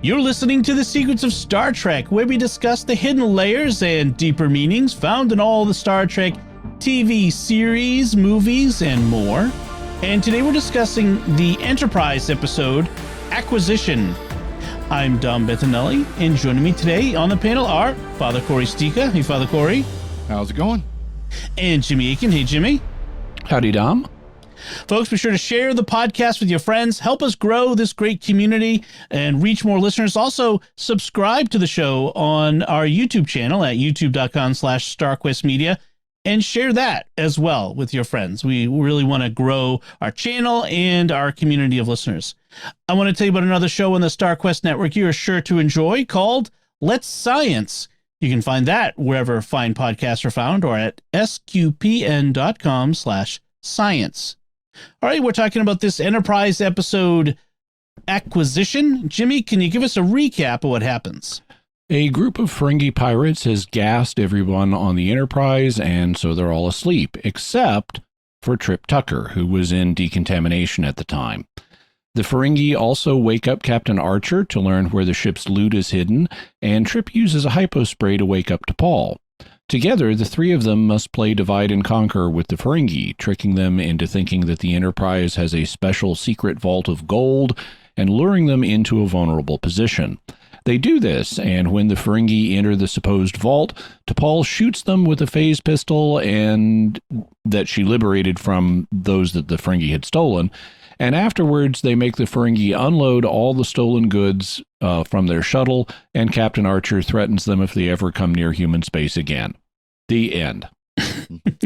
You're listening to The Secrets of Star Trek, where we discuss the hidden layers and deeper meanings found in all the Star Trek TV series, movies, and more. And today we're discussing the Enterprise episode, Acquisition. I'm Dom Bettinelli, and joining me today on the panel are Father Cory Sticha. Hey, Father Cory. How's it going? And Jimmy Akin. Hey, Jimmy. Howdy, Dom. Folks, be sure to share the podcast with your friends. Help us grow this great community and reach more listeners. Also, subscribe to the show on our YouTube channel at youtube.com/StarQuestMedia and share that as well with your friends. We really want to grow our channel and our community of listeners. I want to tell you about another show on the StarQuest Network you are sure to enjoy called Let's Science. You can find that wherever fine podcasts are found or at sqpn.com/science. All right, we're talking about this Enterprise episode, Acquisition. Jimmy, can you give us a recap of what happens? A group of Ferengi pirates has gassed everyone on the Enterprise, and so they're all asleep, except for Trip Tucker, who was in decontamination at the time. The Ferengi also wake up Captain Archer to learn where the ship's loot is hidden, and Trip uses a hypospray to wake up T'Pol. Together, the three of them must play divide and conquer with the Ferengi, tricking them into thinking that the Enterprise has a special secret vault of gold and luring them into a vulnerable position. They do this, and when the Ferengi enter the supposed vault, T'Pol shoots them with a phase pistol and that she liberated from those that the Ferengi had stolen. And afterwards, they make the Ferengi unload all the stolen goods from their shuttle, and Captain Archer threatens them if they ever come near human space again. The end.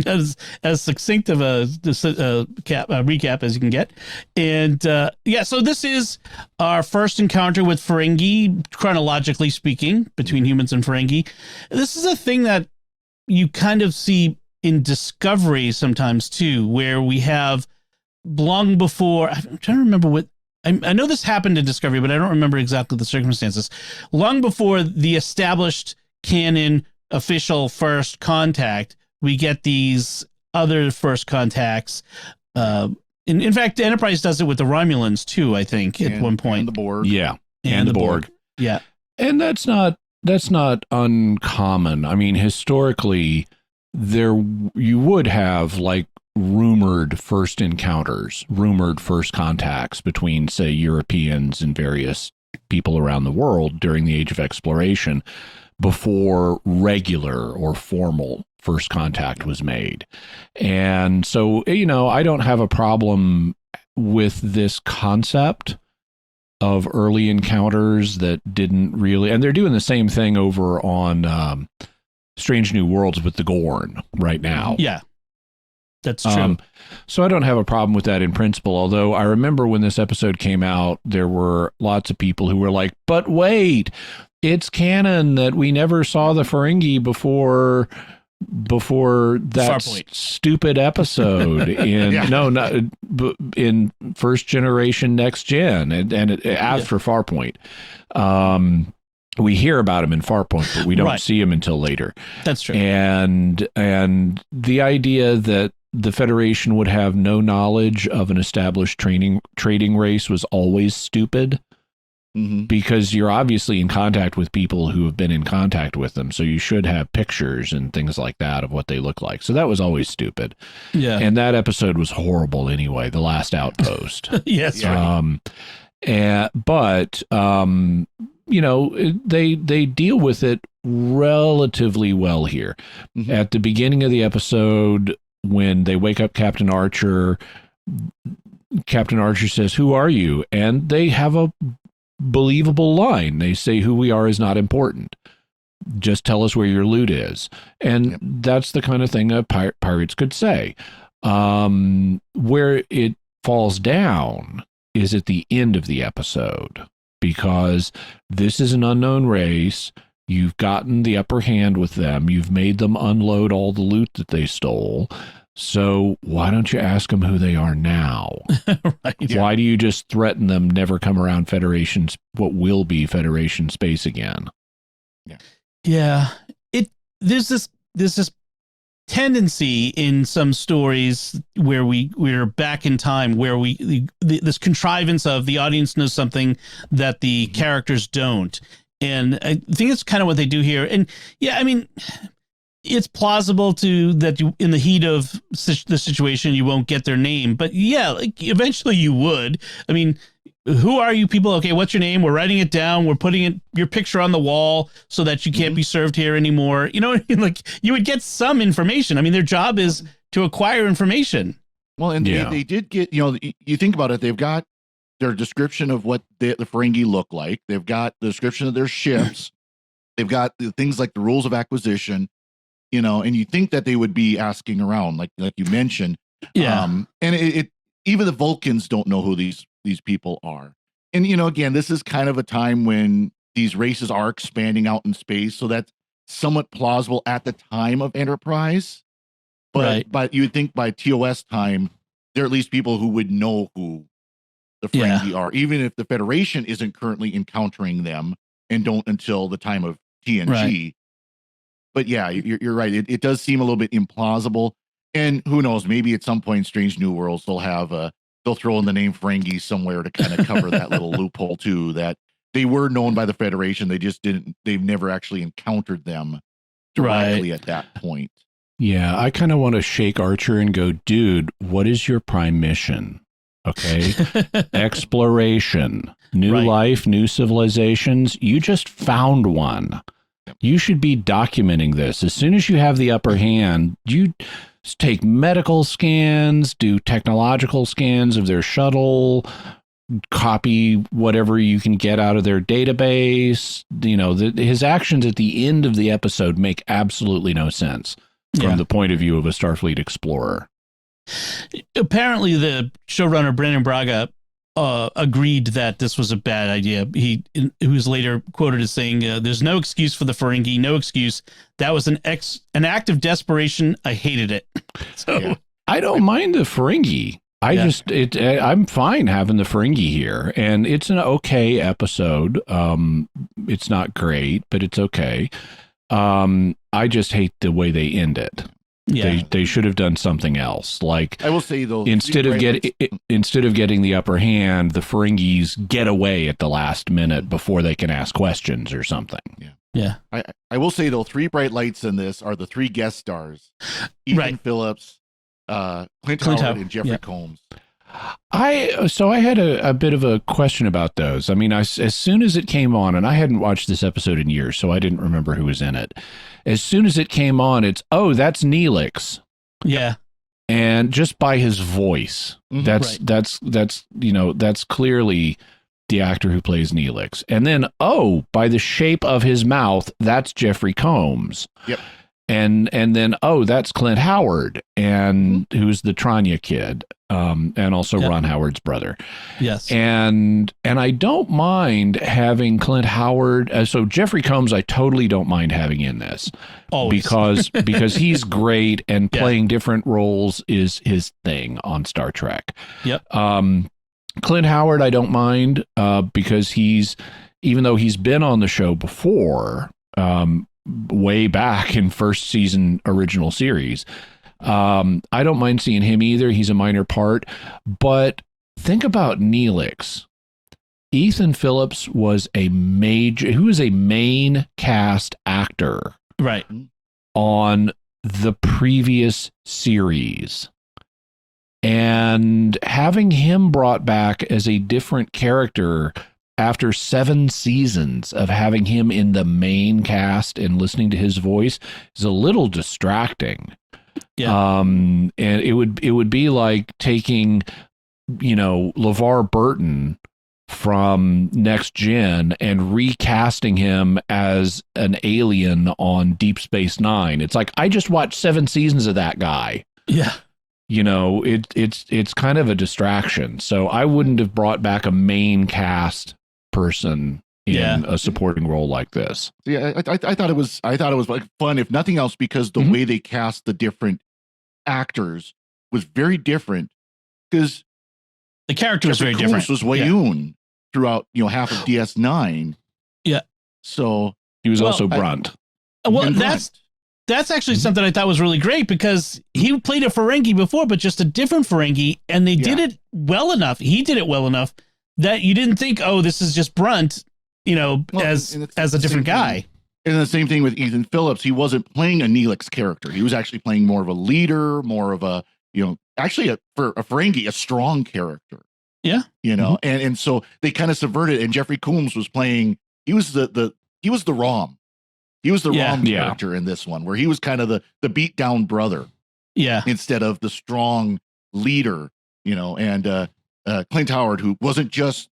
as succinct of a recap as you can get. And so this is our first encounter with Ferengi, chronologically speaking, between humans and Ferengi. This is a thing that you kind of see in Discovery sometimes, too, where we have long before, I'm trying to remember what, I know this happened in Discovery, but I don't remember exactly the circumstances. Long before the established canon official first contact, we get these other first contacts. In fact, Enterprise does it with the Romulans too, I think, at one point. And the Borg. Yeah. And the Borg. Yeah. And that's not uncommon. I mean, historically, you would have like rumored first encounters, rumored first contacts between, say, Europeans and various people around the world during the Age of Exploration before regular or formal first contact was made. And so, I don't have a problem with this concept of early encounters that didn't really, and they're doing the same thing over on Strange New Worlds with the Gorn right now. Yeah. That's true. So I don't have a problem with that in principle, although I remember when this episode came out, there were lots of people who were like, but wait, it's canon that we never saw the Ferengi before that stupid episode in in First Generation Next Gen and after Farpoint. We hear about him in Farpoint, but we don't see him until later. That's true. And the idea that the Federation would have no knowledge of an established trading race was always stupid, because you're obviously in contact with people who have been in contact with them, so you should have pictures and things like that of what they look like. So that was always stupid. Yeah. And that episode was horrible anyway, The Last Outpost. Yes. But they deal with it relatively well here. At the beginning of the episode, when they wake up Captain Archer says, "Who are you?" And they have a believable line. They say, "Who we are is not important. Just tell us where your loot is." And that's the kind of thing that pirates could say. Where it falls down is at the end of the episode, because this is an unknown race. You've gotten the upper hand with them. You've made them unload all the loot that they stole. So why don't you ask them who they are now? Why do you just threaten them, never come around Federation's, what will be Federation space again? Yeah. There's this tendency in some stories where we're back in time, where this contrivance of the audience knows something that the characters don't. And I think it's kind of what they do here. And yeah, I mean, it's plausible that you, in the heat of the situation, you won't get their name, but yeah, like eventually you would. I mean, who are you people? Okay, what's your name? We're writing it down. We're putting your picture on the wall so that you can't be served here anymore. You know what I mean? Like, you would get some information. I mean, their job is to acquire information. Well, and they did get, you think about it, they've got their description of what the Ferengi look like. They've got the description of their ships. They've got the things like the rules of acquisition, and you think that they would be asking around, like you mentioned. Yeah. And it even the Vulcans don't know who these people are. And, again, this is kind of a time when these races are expanding out in space. So that's somewhat plausible at the time of Enterprise. But you would think by TOS time, there are at least people who would know who the Ferengi are, even if the Federation isn't currently encountering them and don't until the time of TNG. Right. But yeah, you're right. It does seem a little bit implausible. And who knows, maybe at some point in Strange New Worlds, they'll throw in the name Ferengi somewhere to kind of cover that little loophole too, that they were known by the Federation. They've never actually encountered them directly at that point. Yeah, I kind of want to shake Archer and go, dude, what is your prime mission? Okay. Exploration, new life, new civilizations. You just found one. You should be documenting this. As soon as you have the upper hand, you take medical scans, do technological scans of their shuttle, copy whatever you can get out of their database. His actions at the end of the episode make absolutely no sense from the point of view of a Starfleet explorer. Apparently, the showrunner Brandon Braga agreed that this was a bad idea. He was later quoted as saying, "There's no excuse for the Ferengi, no excuse. That was an act of desperation. I hated it." So I don't mind the Ferengi. I'm fine having the Ferengi here, and it's an okay episode. It's not great, but it's okay. I just hate the way they end it. Yeah. They should have done something else. Like, I will say though, instead of getting the upper hand, the Ferengis get away at the last minute before they can ask questions or something. Yeah. I will say though, 3 bright lights in this are the 3 guest stars: Ethan Phillips, Clint Howard, and Jeffrey Combs. I had a bit of a question about those. I mean, as soon as it came on, and I hadn't watched this episode in years, so I didn't remember who was in it. As soon as it came on, that's Neelix. Yeah. And just by his voice, that's clearly the actor who plays Neelix. And then, by the shape of his mouth, that's Jeffrey Combs. Yep. And then, that's Clint Howard, and who's the Tranya kid, and also Ron Howard's brother. Yes. And I don't mind having Clint Howard. So Jeffrey Combs, I totally don't mind having in this. Always. because he's great, and playing different roles is his thing on Star Trek. Yep. Clint Howard, I don't mind, because even though he's been on the show before, way back in first season original series, I don't mind seeing him either. He's a minor part. But think about Neelix. Ethan Phillips was a main cast actor on the previous series. And having him brought back as a different character after 7 seasons of having him in the main cast and listening to his voice is a little distracting. Yeah. And it would be like taking, LeVar Burton from Next Gen and recasting him as an alien on Deep Space Nine. It's like, I just watched 7 seasons of that guy. Yeah. It's kind of a distraction. So I wouldn't have brought back a main cast person in a supporting role like this. Yeah, I thought it was like fun, if nothing else, because the way they cast the different actors was very different. Because the character was very different. Was Wayoon throughout half of DS9. Yeah. So he was also Brunt. Well, that's That's actually something I thought was really great because he played a Ferengi before, but just a different Ferengi, and they did it well enough. He did it well enough that you didn't think, oh, this is just Brunt, as a different guy. And the same thing with Ethan Phillips. He wasn't playing a Neelix character. He was actually playing more of a leader, more of a, actually for a Ferengi, a strong character. Yeah. And so they kind of subverted, and Jeffrey Combs was playing, he was the Rom. He was the Rom character in this one, where he was kind of the beat down brother. Yeah. Instead of the strong leader, and Clint Howard, who wasn't just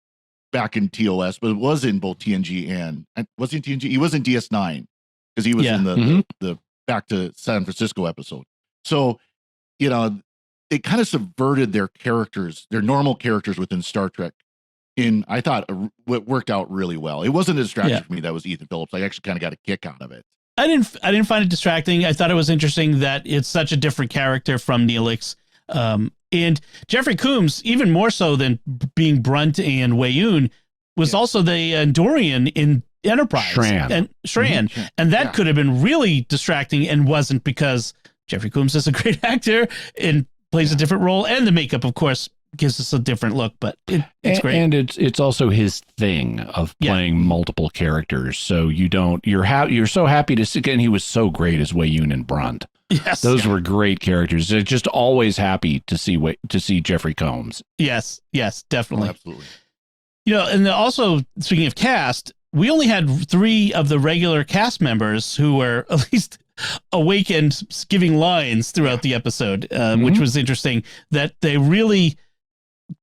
back in TOS, but was in both TNG and was he in TNG? He was in DS9 because he was in the Back to San Francisco episode. So, they kind of subverted their characters, their normal characters within Star Trek. I thought it worked out really well. It wasn't a distraction for me. That was Ethan Phillips. I actually kind of got a kick out of it. I didn't find it distracting. I thought it was interesting that it's such a different character from Neelix. And Jeffrey Combs, even more so than being Brunt and Weyoun, was also the Andorian in Enterprise. Shran. And that could have been really distracting and wasn't, because Jeffrey Combs is a great actor and plays a different role. And the makeup, of course, gives us a different look, but it's great. And it's also his thing of playing multiple characters. So you're so happy to see, and he was so great as Weyoun and Brunt. Yes, those were great characters. They're just always happy to see Jeffrey Combs. Yes, definitely. Oh, absolutely. And also, speaking of cast, we only had 3 of the regular cast members who were at least awakened giving lines throughout the episode, which was interesting that they really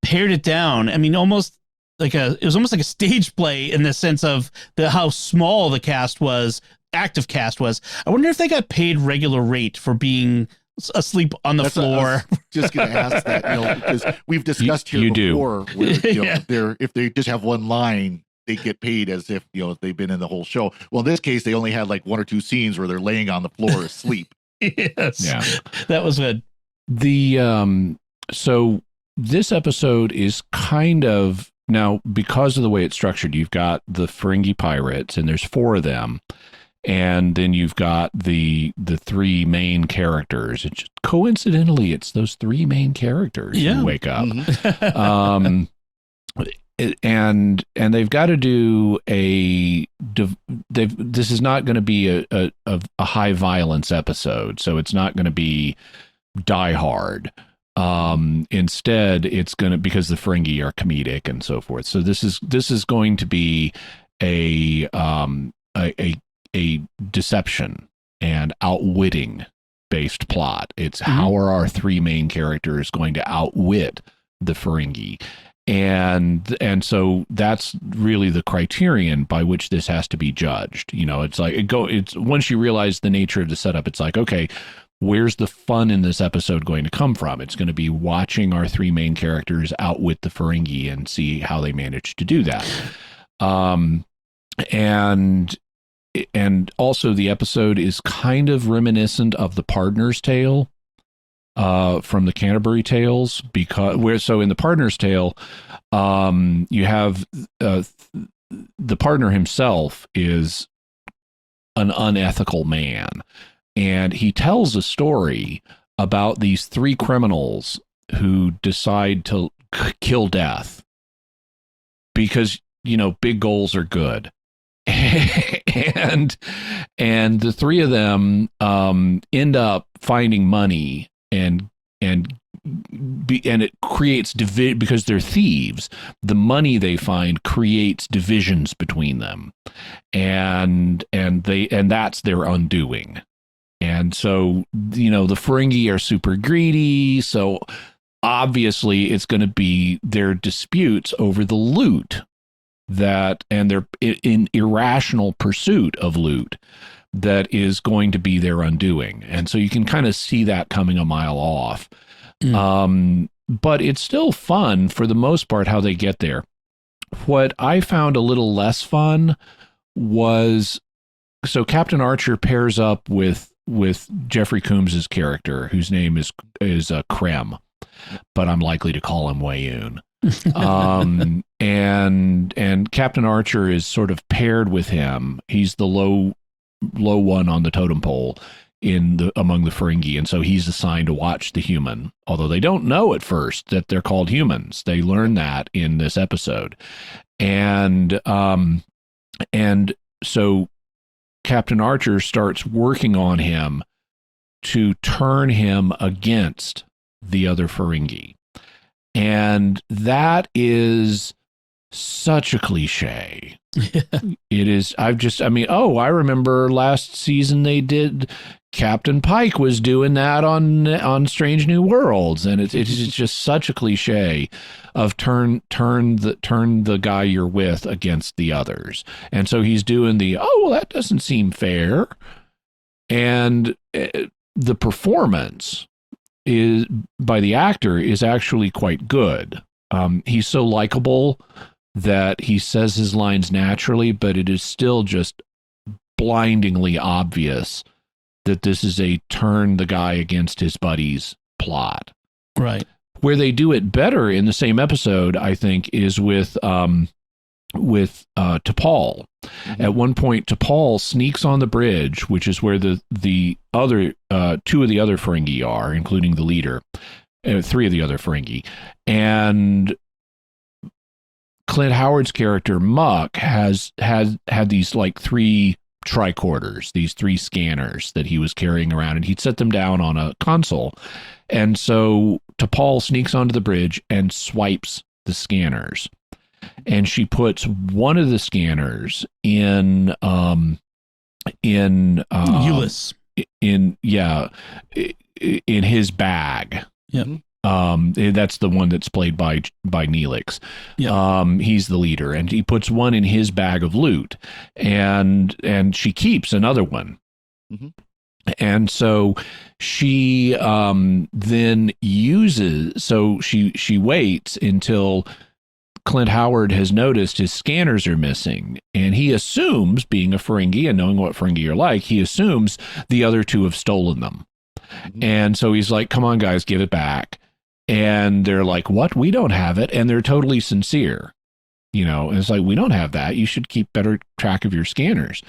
pared it down. I mean, it was almost like a stage play in the sense of how small the active cast was. I wonder if they got paid regular rate for being asleep on the floor. Just going to ask that, because we've discussed here before, where, if they just have one line, they get paid as if, they've been in the whole show. Well, in this case, they only had like 1 or 2 scenes where they're laying on the floor asleep. Yes. Yeah. That was good. So this episode is kind of, now, because of the way it's structured, you've got the Ferengi pirates, and there's 4 of them. And then you've got the 3 main characters. It's just, coincidentally, it's those 3 main characters who wake up. And they've got to do this is not going to be a high violence episode, so it's not going to be Die Hard. Instead, it's going to, because the Ferengi are comedic and so forth. So this is going to be a deception and outwitting based plot. It's how are our 3 main characters going to outwit the Ferengi? And so that's really the criterion by which this has to be judged. It's like it's once you realize the nature of the setup, it's like, okay, where's the fun in this episode going to come from? It's going to be watching our 3 main characters outwit the Ferengi and see how they manage to do that. And also the episode is kind of reminiscent of The Partner's Tale from the Canterbury Tales, so in The Partner's Tale, you have the partner himself is an unethical man, and he tells a story about these 3 criminals who decide to kill death because, big goals are good. and the 3 of them end up finding money and it creates because they're thieves. The money they find creates divisions between them, and that's their undoing. And so the Ferengi are super greedy, so obviously it's going to be their disputes over the loot and their in irrational pursuit of loot that is going to be their undoing. And so you can kind of see that coming a mile off. But it's still fun for the most part how they get there. What I found a little less fun was, so Captain Archer pairs up with Jeffrey Combs's character, whose name is Krem, but I'm likely to call him Weyoun. And Captain Archer is sort of paired with him. He's the low one on the totem pole, among the Ferengi, and so he's assigned to watch the human. Although they don't know at first that they're called humans, they learn that in this episode, and so Captain Archer starts working on him to turn him against the other Ferengi, and that is such a cliche. It is. I remember last season they did. Captain Pike was doing that on Strange New Worlds, and it's just such a cliche of turn the guy you're with against the others, and so he's doing that doesn't seem fair, and the performance is by the actor is actually quite good. He's so likable that he says his lines naturally, but it is still just blindingly obvious that this is a turn the guy against his buddies plot. Right. Where they do it better in the same episode, I think, is with T'Pol. Mm-hmm. At one point, T'Pol sneaks on the bridge, which is where the other two of the other Ferengi are, including the leader, three of the other Ferengi, and Clint Howard's character Muck had these like three tricorders, these three scanners that he was carrying around, and he'd set them down on a console. And so T'Pol sneaks onto the bridge and swipes the scanners, and she puts one of the scanners in Ulyss. in his bag. Yep. That's the one that's played by Neelix. Yep. He's the leader, and he puts one in his bag of loot, and she keeps another one. Mm-hmm. And so she then uses. So she waits until Clint Howard has noticed his scanners are missing, and he assumes, being a Ferengi and knowing what Ferengi are like, he assumes the other two have stolen them. Mm-hmm. And so he's like, "Come on, guys, give it back." And they're like, "What? We don't have it." And they're totally sincere. And it's like, "We don't have that. You should keep better track of your scanners."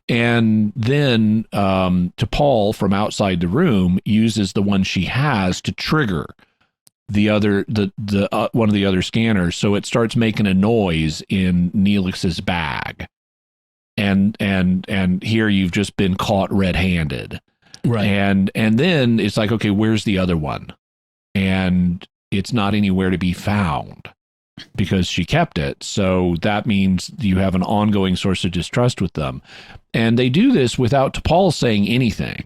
And then T'Pol from outside the room uses the one she has to trigger the one of the other scanners, so it starts making a noise in Neelix's bag. And here you've just been caught red-handed. Right. And then it's like, okay, where's the other one? And it's not anywhere to be found because she kept it. So that means you have an ongoing source of distrust with them. And they do this without T'Pol saying anything.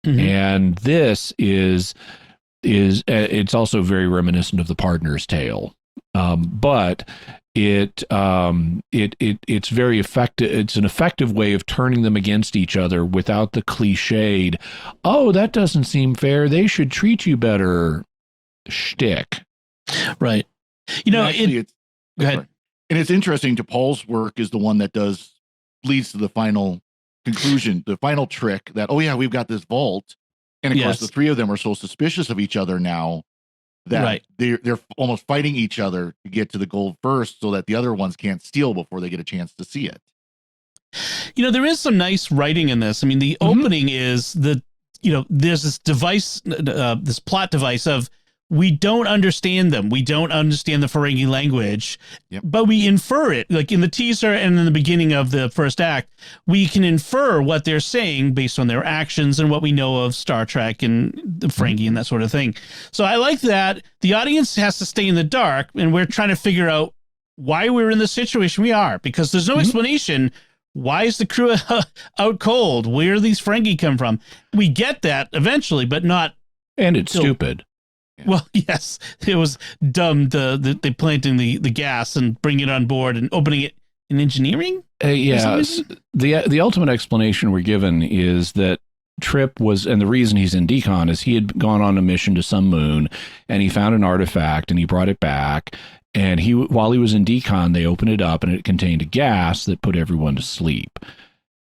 Mm-hmm. And this is it's also very reminiscent of the Partner's Tale. But it's very effective. It's an effective way of turning them against each other without the cliched, "Oh, that doesn't seem fair. They should treat you better" shtick. Right. Actually, go ahead. And it's interesting. T'Pol's work is the one that leads to the final conclusion, the final trick that, oh yeah, we've got this vault. And of course, the three of them are so suspicious of each other now that they're almost fighting each other to get to the gold first, so that the other ones can't steal before they get a chance to see it. There is some nice writing in this. I mean, the opening is there's this device, this plot device of, we don't understand them. We don't understand the Ferengi language, but we infer it. Like in the teaser and in the beginning of the first act, we can infer what they're saying based on their actions and what we know of Star Trek and the Ferengi and that sort of thing. So I like that. The audience has to stay in the dark, and we're trying to figure out why we're in the situation we are, because there's no explanation. Why is the crew out cold? Where do these Ferengi come from? We get that eventually, but not. And it's stupid. Yeah. Well, yes, it was dumb. They planting the gas and bringing it on board and opening it in engineering. Yes, the ultimate explanation we're given is that Trip was, and the reason he's in decon is he had gone on a mission to some moon, and he found an artifact and he brought it back. And while he was in decon, they opened it up and it contained a gas that put everyone to sleep.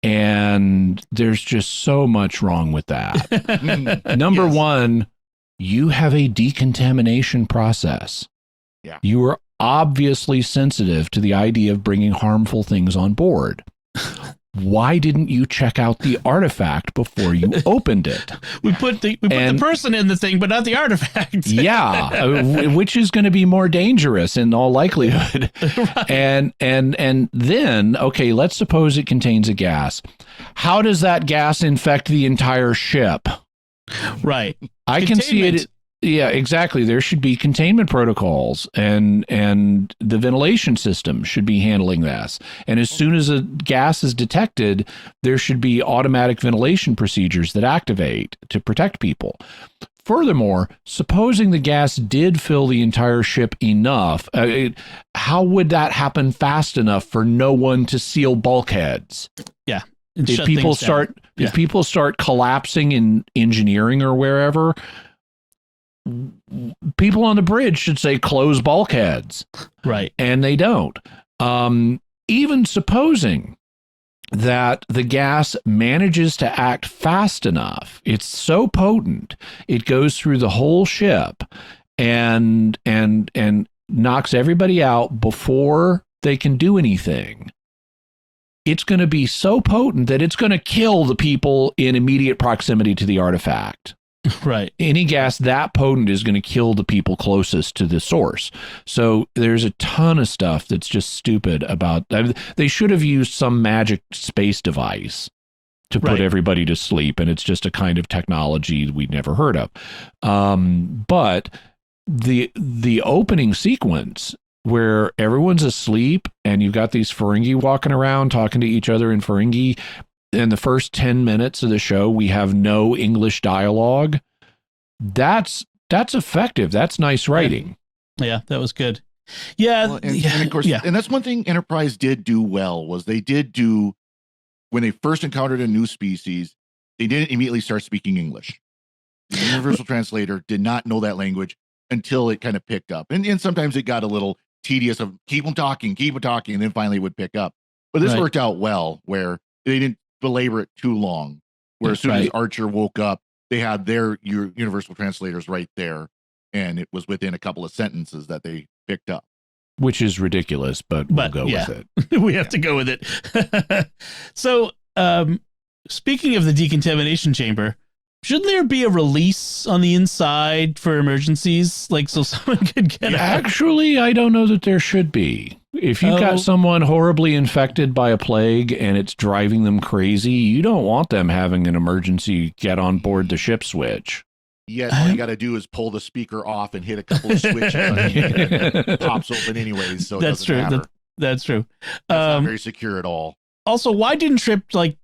And there's just so much wrong with that. Number one. You have a decontamination process. Yeah. You are obviously sensitive to the idea of bringing harmful things on board. why didn't you check out the artifact before you opened it? We put the person in the thing, but not the artifact. Yeah, which is going to be more dangerous in all likelihood. Right. And then, okay, let's suppose it contains a gas. How does that gas infect the entire ship? Right. I can see it. Yeah, exactly. There should be containment protocols, and the ventilation system should be handling this. And as soon as a gas is detected, there should be automatic ventilation procedures that activate to protect people. Furthermore, supposing the gas did fill the entire ship enough, how would that happen fast enough for no one to seal bulkheads? Yeah. If people start collapsing in engineering or wherever, people on the bridge should say close bulkheads. Right. And they don't. Even supposing that the gas manages to act fast enough, it's so potent, it goes through the whole ship and knocks everybody out before they can do anything. It's going to be so potent that it's going to kill the people in immediate proximity to the artifact. Right. Any gas that potent is going to kill the people closest to the source. So there's a ton of stuff that's just stupid about. They should have used some magic space device to put everybody to sleep, and it's just a kind of technology we'd never heard of. But the opening sequence where everyone's asleep and you've got these Ferengi walking around talking to each other in Ferengi. In the first 10 minutes of the show, we have no English dialogue. That's effective. That's nice writing. Yeah, that was good. Yeah. Well, and of course, and that's one thing Enterprise did do well, was they did do, when they first encountered a new species, they didn't immediately start speaking English. The universal translator did not know that language until it kind of picked up. And sometimes it got a little tedious of keep them talking, and then finally it would pick up. But this worked out well, where they didn't belabor it too long, where as soon as Archer woke up, they had their universal translators right there, and it was within a couple of sentences that they picked up. Which is ridiculous, but we'll go with it. We have to go with it. So, speaking of the decontamination chamber, shouldn't there be a release on the inside for emergencies, like so someone could get out? Actually, I don't know that there should be. If you've got someone horribly infected by a plague and it's driving them crazy, you don't want them having an emergency get on board the ship switch. Yeah, all you got to do is pull the speaker off and hit a couple of switches and it pops open anyways. So that's true. That's true. That's not very secure at all. Also, why didn't Trip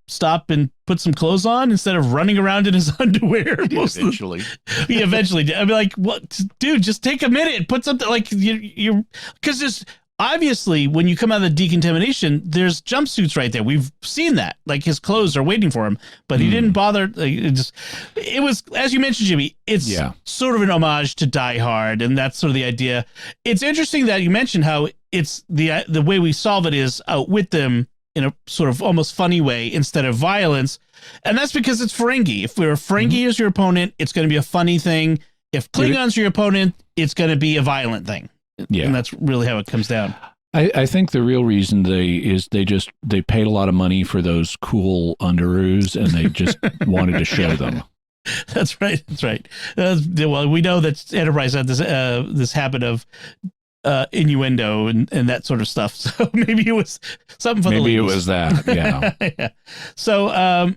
stop and put some clothes on instead of running around in his underwear? Eventually. He eventually did. I'd be like, "What, dude? Just take a minute. Put something you because there's obviously when you come out of the decontamination, there's jumpsuits right there. We've seen that. Like his clothes are waiting for him, but he didn't bother. It was, as you mentioned, Jimmy. It's sort of an homage to Die Hard, and that's sort of the idea. It's interesting that you mentioned how it's the way we solve it is outwit them in a sort of almost funny way instead of violence. And that's because it's Ferengi. If we're Ferengi as your opponent, it's going to be a funny thing. If Klingons are your opponent, it's going to be a violent thing. Yeah. And that's really how it comes down. I think the real reason they paid a lot of money for those cool underoos and they just wanted to show them. That's right. That's right. Well, we know that Enterprise had this habit of innuendo and that sort of stuff. So maybe it was something for the ladies. Maybe it was that. Yeah. Yeah. So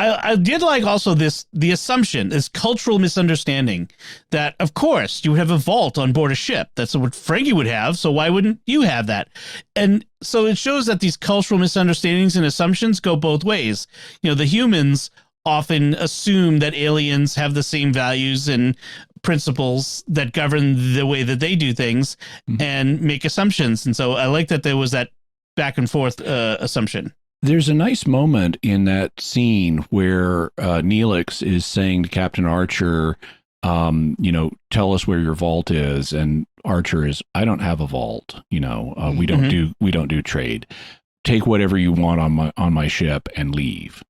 I did like also the assumption, this cultural misunderstanding that, of course, you would have a vault on board a ship. That's what Ferengi would have. So why wouldn't you have that? And so it shows that these cultural misunderstandings and assumptions go both ways. You know, the humans often assume that aliens have the same values and principles that govern the way that they do things and make assumptions. And so I like that there was that back and forth assumption. There's a nice moment in that scene where Neelix is saying to Captain Archer, tell us where your vault is. And Archer is, I don't have a vault. We don't do trade. Take whatever you want on my ship and leave.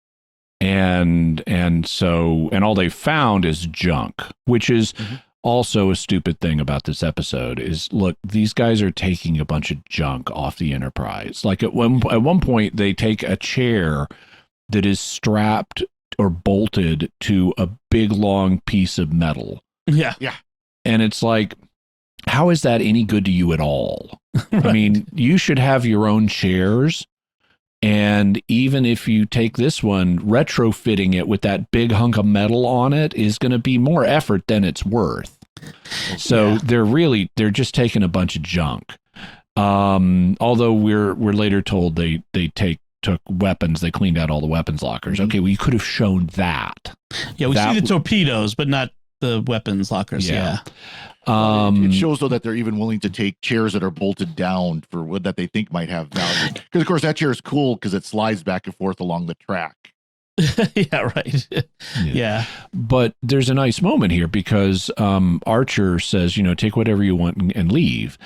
And all they found is junk, which is Also, a stupid thing about this episode is, look, these guys are taking a bunch of junk off the Enterprise. Like at one point, they take a chair that is strapped or bolted to a big long piece of metal. Yeah. And it's like, how is that any good to you at all? Right. I mean, you should have your own chairs. And even if you take this one, retrofitting it with that big hunk of metal on it is going to be more effort than it's worth. So they're just taking a bunch of junk. Although we're later told they took weapons, they cleaned out all the weapons lockers. Okay, well, you could have shown that. Yeah, we see the torpedoes, but not the weapons lockers. Yeah. It shows though that they're even willing to take chairs that are bolted down for wood that they think might have value. Because of course that chair is cool because it slides back and forth along the track. Yeah, right. Yeah. But there's a nice moment here because Archer says, take whatever you want and leave.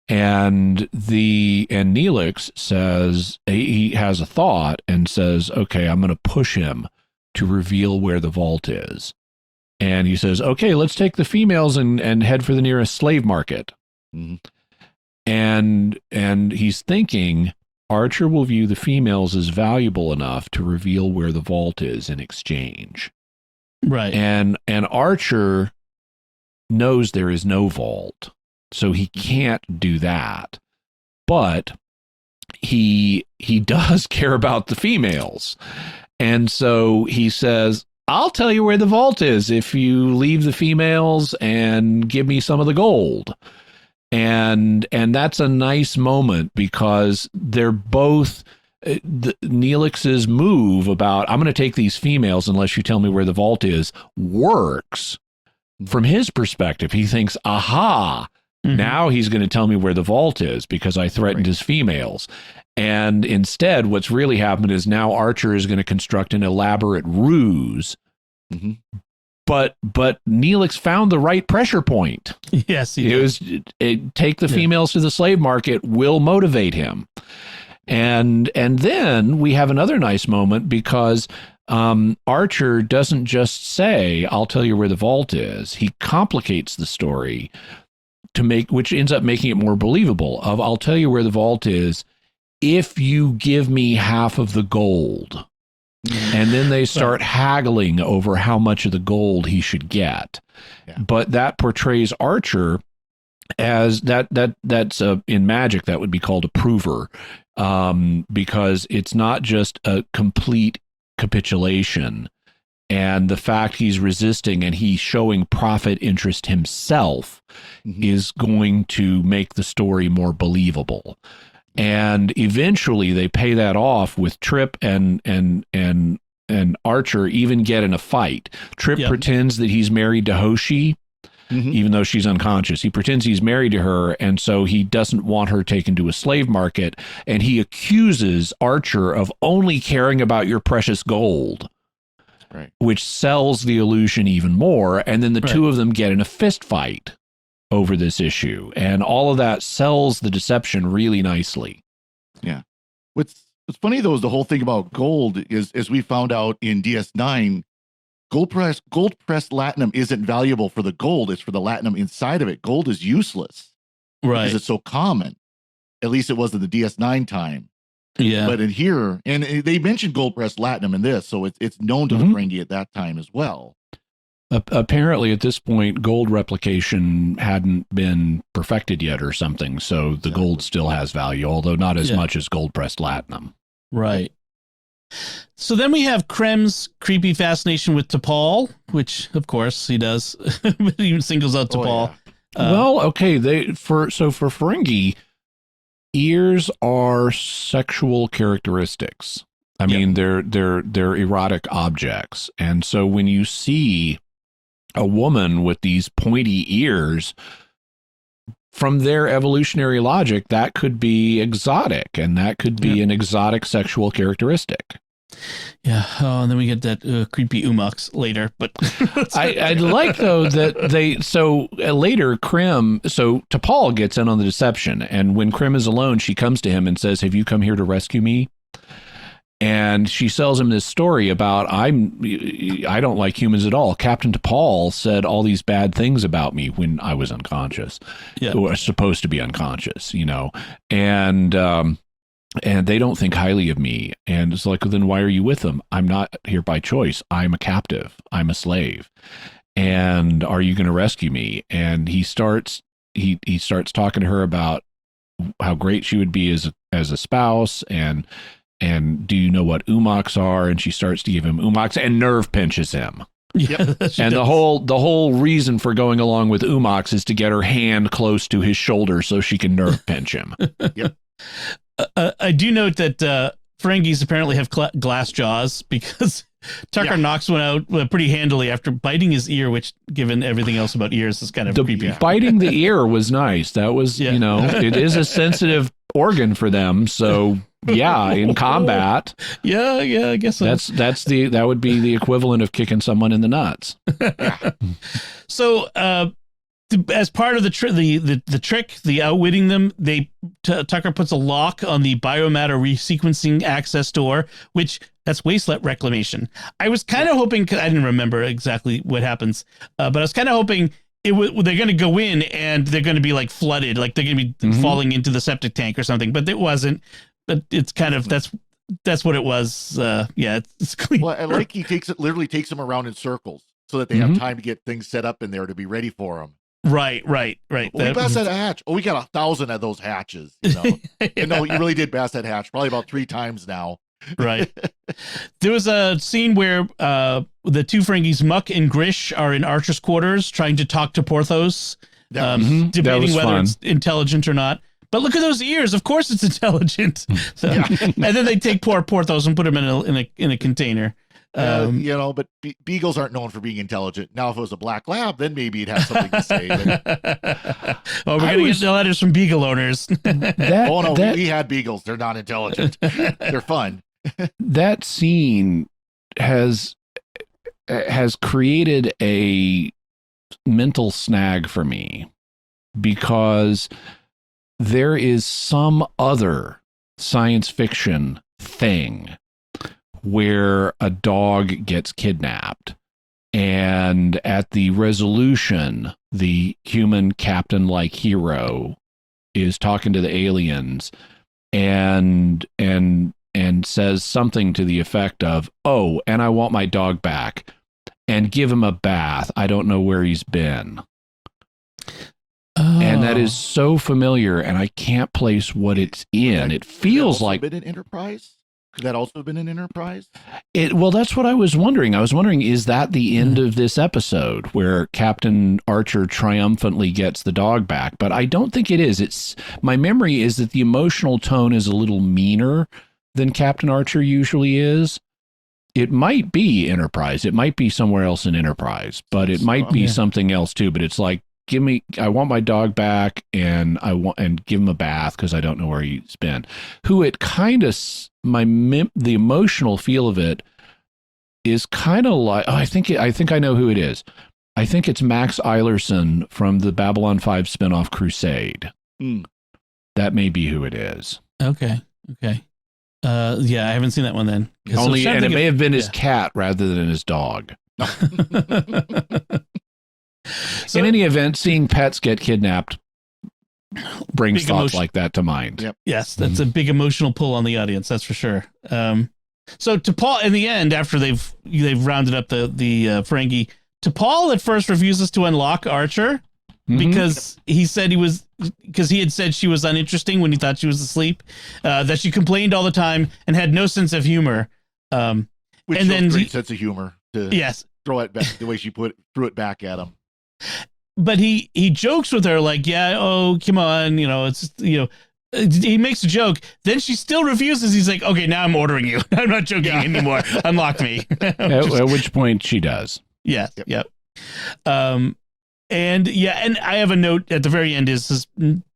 And Neelix says, he has a thought and says, okay, I'm going to push him to reveal where the vault is. And he says, okay, let's take the females and head for the nearest slave market. Mm-hmm. And he's thinking Archer will view the females as valuable enough to reveal where the vault is in exchange. Right. And Archer knows there is no vault, so he can't do that. But he does care about the females. And so he says, I'll tell you where the vault is if you leave the females and give me some of the gold. And that's a nice moment because they're both Neelix's move about I'm going to take these females unless you tell me where the vault is works from his perspective. He thinks, aha, now he's going to tell me where the vault is because I threatened his females. And instead, what's really happened is now Archer is going to construct an elaborate ruse. Mm-hmm. But Neelix found the right pressure point. Yes, he did. Take the females to the slave market will motivate him. And then we have another nice moment because Archer doesn't just say, I'll tell you where the vault is. He complicates the story which ends up making it more believable of I'll tell you where the vault is if you give me half of the gold. And then they start haggling over how much of the gold he should get. Yeah. But that portrays Archer as that's in magic that would be called a prover, because it's not just a complete capitulation. And the fact he's resisting and he's showing profit interest himself is going to make the story more believable. And eventually they pay that off with Trip and Archer even get in a fight. Trip pretends that he's married to Hoshi, even though she's unconscious. He pretends he's married to her, and so he doesn't want her taken to a slave market. And he accuses Archer of only caring about your precious gold, which sells the illusion even more. And then the two of them get in a fist fight over this issue, and all of that sells the deception really nicely. Yeah. What's funny though is the whole thing about gold is, as we found out in DS9, gold pressed latinum isn't valuable for the gold; it's for the latinum inside of it. Gold is useless, because it's so common. At least it was in the DS9 time. Yeah. But in here, and they mentioned gold pressed latinum in this, so it's known to the Ferengi at that time as well. Apparently, at this point, gold replication hadn't been perfected yet or something, so the gold still has value, although not as much as gold-pressed latinum. Right. So then we have Krem's creepy fascination with T'Pol, which, of course, he does. He even singles out T'Pol. Yeah. Well, okay, for Ferengi, ears are sexual characteristics. I mean, they're erotic objects, and so when you see a woman with these pointy ears, from their evolutionary logic, that could be exotic, and that could be an exotic sexual characteristic. Yeah. Oh, and then we get that creepy Umux later. But I'd like, though, that later T'Pol gets in on the deception, and when Krem is alone, she comes to him and says, "Have you come here to rescue me?" And she sells him this story about I don't like humans at all. Captain T'Pol said all these bad things about me when I was unconscious, or supposed to be unconscious, and they don't think highly of me. And it's like, well, then why are you with them? I'm not here by choice. I'm a captive. I'm a slave. And are you going to rescue me? And he starts talking to her about how great she would be as a spouse, and do you know what umaks are? And she starts to give him umaks and nerve pinches him. Yep. And the whole reason for going along with umaks is to get her hand close to his shoulder so she can nerve pinch him. Yep. I do note that Ferengis apparently have glass jaws, because Tucker knocks one out pretty handily after biting his ear, which, given everything else about ears, is kind of creepy. Biting the ear was nice. That was, it is a sensitive organ for them. So yeah, in combat. Yeah, I guess so. That would be the equivalent of kicking someone in the nuts. So, as part of the trick, the outwitting them, Tucker puts a lock on the biomatter resequencing access door, which that's wasteland reclamation. I was kind of hoping, 'cause I didn't remember exactly what happens, but I was kind of hoping they're going to go in and they're going to be like flooded, like they're going to be falling into the septic tank or something, but it wasn't. But it's kind of that's what it was. It's clean. Well, I like he literally takes them around in circles so that they have time to get things set up in there to be ready for them. Right. We passed that hatch. Oh, we got 1,000 of those hatches. And no, you really did pass that hatch probably about 3 times now. Right. There was a scene where the two Ferengis, Muck and Grish, are in Archer's quarters trying to talk to Porthos, debating whether it's intelligent or not. But look at those ears. Of course it's intelligent. So, and then they take poor Porthos and put him in a container. But beagles aren't known for being intelligent. Now, if it was a black lab, then maybe it'd have something to say. We're going to get the letters from beagle owners. We had beagles. They're not intelligent. They're fun. That scene has created a mental snag for me, because there is some other science fiction thing where a dog gets kidnapped, and at the resolution, the human captain-like hero is talking to the aliens and says something to the effect of, "Oh, and I want my dog back, and give him a bath. I don't know where he's been." And that is so familiar, and I can't place what it's in. It feels like been an Enterprise. Could that also have been an Enterprise? Well, that's what I was wondering. I was wondering, is that the end of this episode where Captain Archer triumphantly gets the dog back? But I don't think it is. My memory is that the emotional tone is a little meaner than Captain Archer usually is. It might be Enterprise. It might be somewhere else in Enterprise, but it might be something else too. But it's like, I want my dog back, and give him a bath because I don't know where he's been. The emotional feel of it is kind of like, I think I know who it is. I think it's Max Eilerson from the Babylon 5 spinoff Crusade. That may be who it is. Okay. I haven't seen that one then. And it may have been his cat rather than his dog. So, in any event, seeing pets get kidnapped brings thoughts like that to mind. Yep. Yes, that's a big emotional pull on the audience, that's for sure. So T'Pol, in the end, after they've rounded up the Ferengi, T'Pol at first refuses to unlock Archer because he had said she was uninteresting when he thought she was asleep, that she complained all the time and had no sense of humor. Which and then great sense of humor to throw it back the way she threw it back at him. But he jokes with her like, come on, it's he makes a joke. Then she still refuses. He's like, okay, now I'm ordering you. I'm not joking anymore. Unlock me. At which point she does. Yeah. Yep. And I have a note at the very end is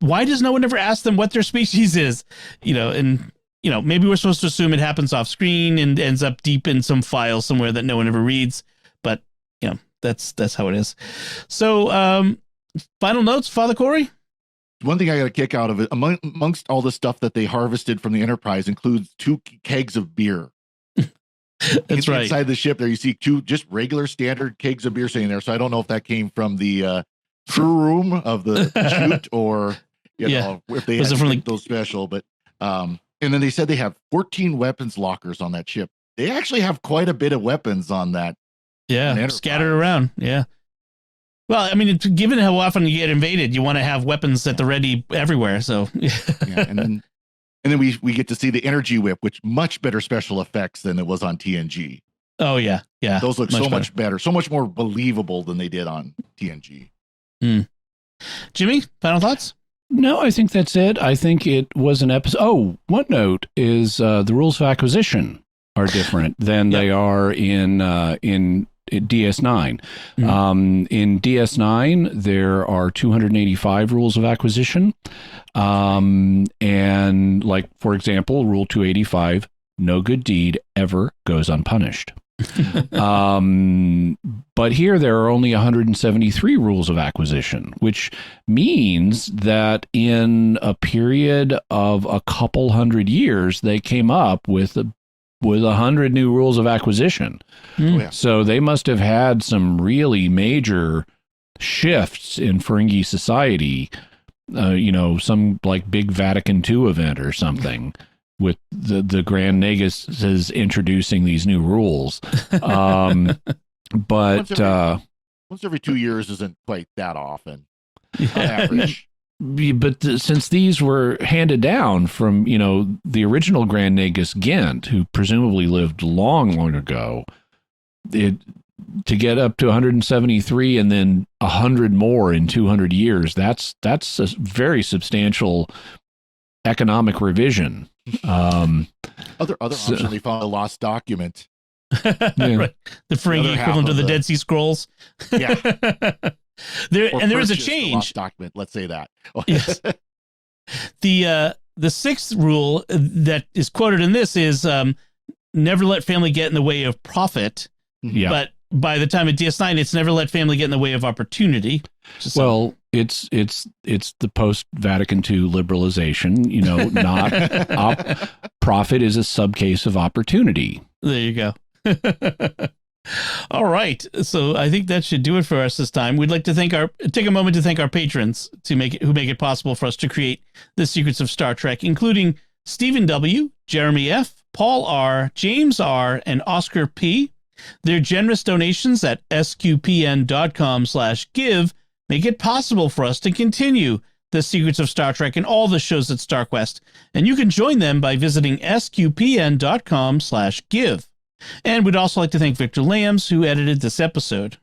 why does no one ever ask them what their species is? Maybe we're supposed to assume it happens off screen and ends up deep in some file somewhere that no one ever reads. But that's how it is. So, final notes, Father Cory? one thing I got a kick out of it, amongst all the stuff that they harvested from the Enterprise, includes 2 kegs of beer. That's right. Inside the ship there, you see 2 just regular standard kegs of beer sitting there. So I don't know if that came from the crew room of the chute, or you know, if they had to those special. But and then they said they have 14 weapons lockers on that ship. They actually have quite a bit of weapons on that. Yeah, scattered around. Yeah. Well, I mean, given how often you get invaded, you want to have weapons at the ready everywhere. So yeah, and then we get to see the energy whip, which much better special effects than it was on TNG. Oh yeah, yeah. Those look much better, so much more believable than they did on TNG. Jimmy, final thoughts? No, I think that's it. I think it was an episode. Oh, one note is the rules of acquisition are different than they are in DS9. In DS9, there are 285 rules of acquisition. And like, for example, rule 285, no good deed ever goes unpunished. But here there are only 173 rules of acquisition, which means that in a period of a couple hundred years, they came up with 100 new rules of acquisition. So they must have had some really major shifts in Ferengi society, some like big Vatican II event or something with the Grand Nagus is introducing these new rules. But once every 2 years isn't quite that often on average. But since these were handed down from, the original Grand Nagus Ghent, who presumably lived long ago, to get up to 173 and then 100 more in 200 years, that's a very substantial economic revision. Other option, they found a lost document. Right. The Ferengi equivalent of the Dead Sea Scrolls. Yeah. There is a change. Lost document, let's say that. Yes. The sixth rule that is quoted in this is never let family get in the way of profit. Yeah. But by the time of DS9, it's never let family get in the way of opportunity. Well, it's the post-Vatican II liberalization, not profit is a subcase of opportunity. There you go. All right. So I think that should do it for us this time. We'd like to take a moment to thank our patrons who make it possible for us to create the Secrets of Star Trek, including Stephen W., Jeremy F., Paul R., James R., and Oscar P. Their generous donations at sqpn.com/give make it possible for us to continue the Secrets of Star Trek and all the shows at StarQuest. And you can join them by visiting sqpn.com/give. And we'd also like to thank Victor Lambs, who edited this episode.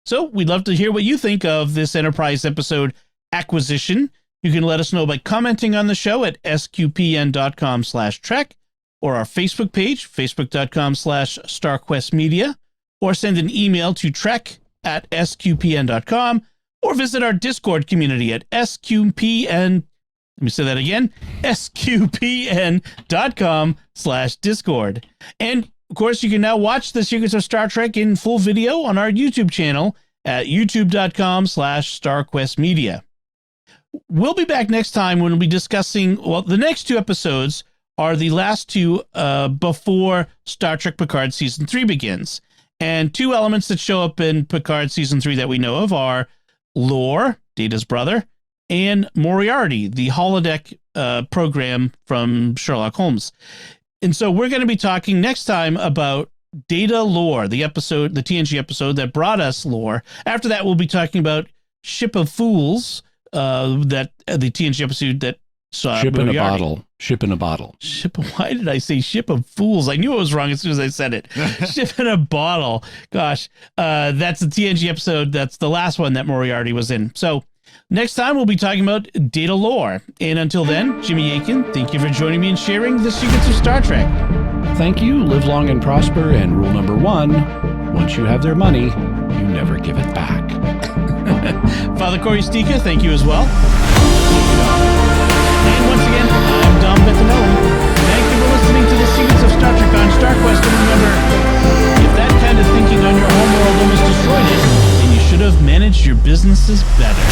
So we'd love to hear what you think of this Enterprise episode, Acquisition. You can let us know by commenting on the show at sqpn.com/trek, or our Facebook page, facebook.com/StarQuestMedia, or send an email to trek@sqpn.com, or visit our Discord community at sqpn. Let me say that again, sqpn.com/Discord. And of course, you can now watch the Secrets of Star Trek in full video on our YouTube channel at youtube.com/StarQuestMedia. We'll be back next time when we'll be discussing, the next 2 episodes are the last 2 before Star Trek Picard Season 3 begins. And 2 elements that show up in Picard Season 3 that we know of are Lore, Data's brother, and Moriarty, the holodeck program from Sherlock Holmes. And so we're going to be talking next time about Data Lore, the TNG episode that brought us Lore. After that, we'll be talking about Ship of Fools, the TNG episode that saw Ship in Moriarty. a bottle. Ship in a bottle. Why did I say Ship of Fools? I knew it was wrong as soon as I said it. Ship in a bottle. Gosh, that's the TNG episode. That's the last one that Moriarty was in. So next time we'll be talking about Data Lore. And until then, Jimmy Akin, thank you for joining me and sharing the Secrets of Star Trek. Thank you. Live long and prosper. And rule number 1, once you have their money, you never give it back. Father Cory Sticha, thank you as well. And once again, I'm Bettinelli. Thank you for listening to the Secrets of Star Trek on StarQuest. And remember, if that kind of thinking on your home world almost destroyed it, then you should have managed your businesses better.